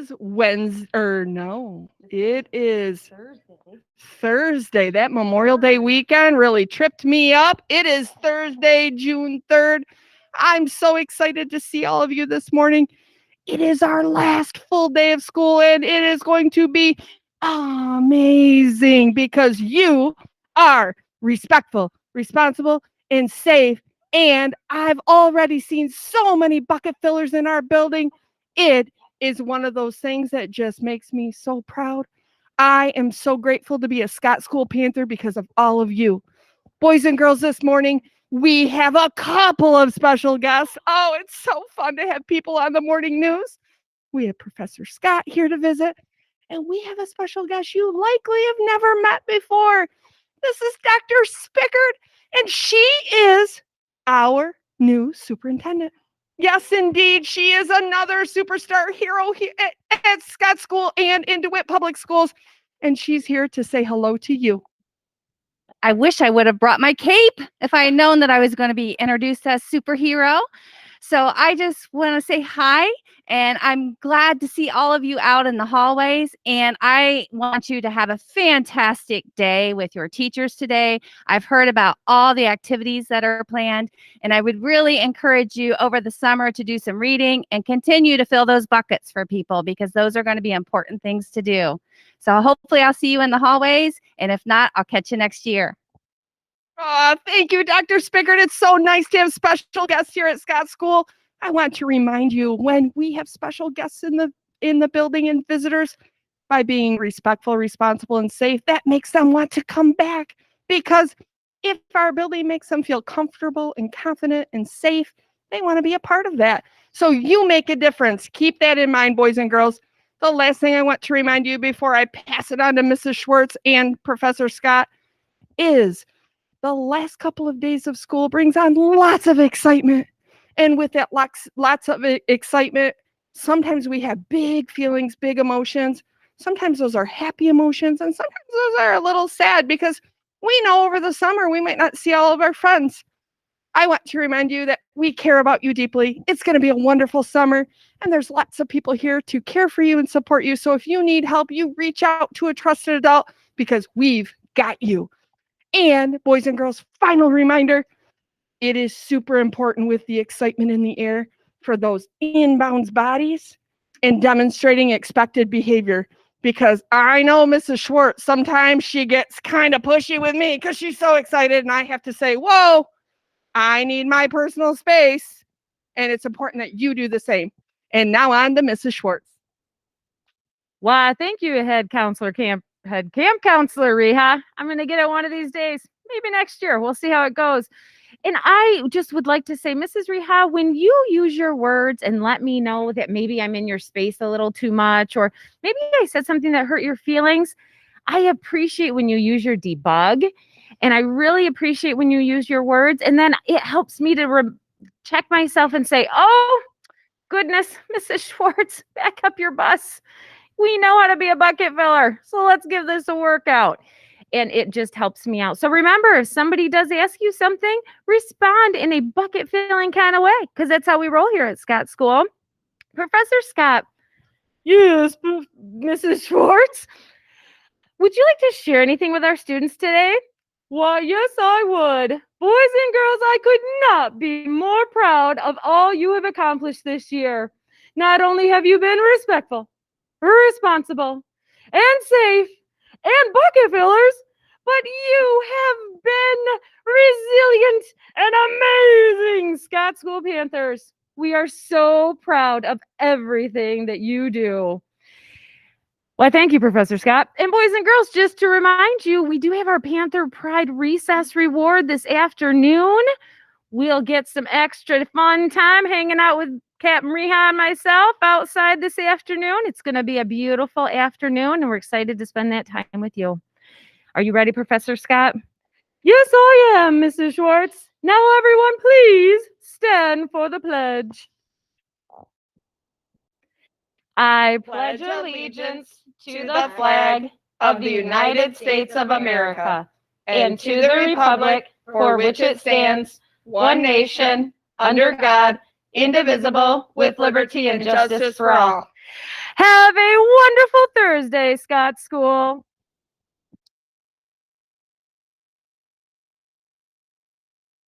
is Wednesday, or no, it is Thursday. That Memorial Day weekend really tripped me up. It is Thursday, June 3rd. I'm so excited to see all of you this morning. It is our last full day of school, and it is going to be amazing because you are respectful, responsible, and safe. And I've already seen so many bucket fillers in our building. It is one of those things that just makes me so proud. I am so grateful to be a Scott School Panther because of all of you. Boys and girls, this morning, we have a couple of special guests. Oh, it's so fun to have people on the morning news. We have Professor Scott here to visit, and we have a special guest you likely have never met before. This is Dr. Spickard, and she is our new superintendent. Yes, indeed, she is another superstar hero here at Scott School and in DeWitt Public Schools, and she's here to say hello to you. I wish I would have brought my cape if I had known that I was going to be introduced as superhero. So I just want to say hi, and I'm glad to see all of you out in the hallways. And I want you to have a fantastic day with your teachers today. I've heard about all the activities that are planned, and I would really encourage you over the summer to do some reading and continue to fill those buckets for people because those are going to be important things to do. So hopefully I'll see you in the hallways, and if not, I'll catch you next year. Thank you, Dr. Spickard. It's so nice to have special guests here at Scott School. I want to remind you when we have special guests in the building and visitors, by being respectful, responsible, and safe, that makes them want to come back. Because if our building makes them feel comfortable and confident and safe, they want to be a part of that. So you make a difference. Keep that in mind, boys and girls. The last thing I want to remind you before I pass it on to Mrs. Schwartz and Professor Scott is the last couple of days of school brings on lots of excitement. And with that lots of excitement, sometimes we have big feelings, big emotions. Sometimes those are happy emotions, and sometimes those are a little sad because we know over the summer we might not see all of our friends. I want to remind you that we care about you deeply. It's going to be a wonderful summer, and there's lots of people here to care for you and support you. So if you need help, you reach out to a trusted adult because we've got you. And boys and girls, final reminder, it is super important with the excitement in the air for those inbounds bodies and demonstrating expected behavior. Because I know Mrs. Schwartz, sometimes she gets kind of pushy with me because she's so excited and I have to say, whoa, I need my personal space. And it's important that you do the same. And now on to Mrs. Schwartz. Why, thank you, head camp counselor Reha. I'm going to get it one of these days, maybe next year. We'll see how it goes. And I just would like to say, Mrs. Reha, when you use your words and let me know that maybe I'm in your space a little too much, or maybe I said something that hurt your feelings, I appreciate when you use your debug. And I really appreciate when you use your words. And then it helps me to check myself and say, oh, goodness, Mrs. Schwartz, back up your bus. We know how to be a bucket filler, so let's give this a workout. And it just helps me out. So remember, if somebody does ask you something, respond in a bucket filling kind of way, because that's how we roll here at Scott School. Professor Scott. Yes, Mrs. Schwartz. Would you like to share anything with our students today? Why, yes, I would. Boys and girls, I could not be more proud of all you have accomplished this year. Not only have you been respectful, responsible, and safe, and bucket fillers, but you have been resilient and amazing, Scott School Panthers. We are so proud of everything that you do. Well, thank you, Professor Scott. And boys and girls, just to remind you, we do have our Panther Pride Recess Reward this afternoon. We'll get some extra fun time hanging out with Captain Reha and myself outside this afternoon. It's going to be a beautiful afternoon, and we're excited to spend that time with you. Are you ready, Professor Scott? Yes, I am, Mrs. Schwartz. Now, everyone, please stand for the pledge. I pledge allegiance to the flag of the United States of America and to the republic for which it stands, one nation, under God, indivisible, with liberty and justice for all. Have a Thursday, Scott School.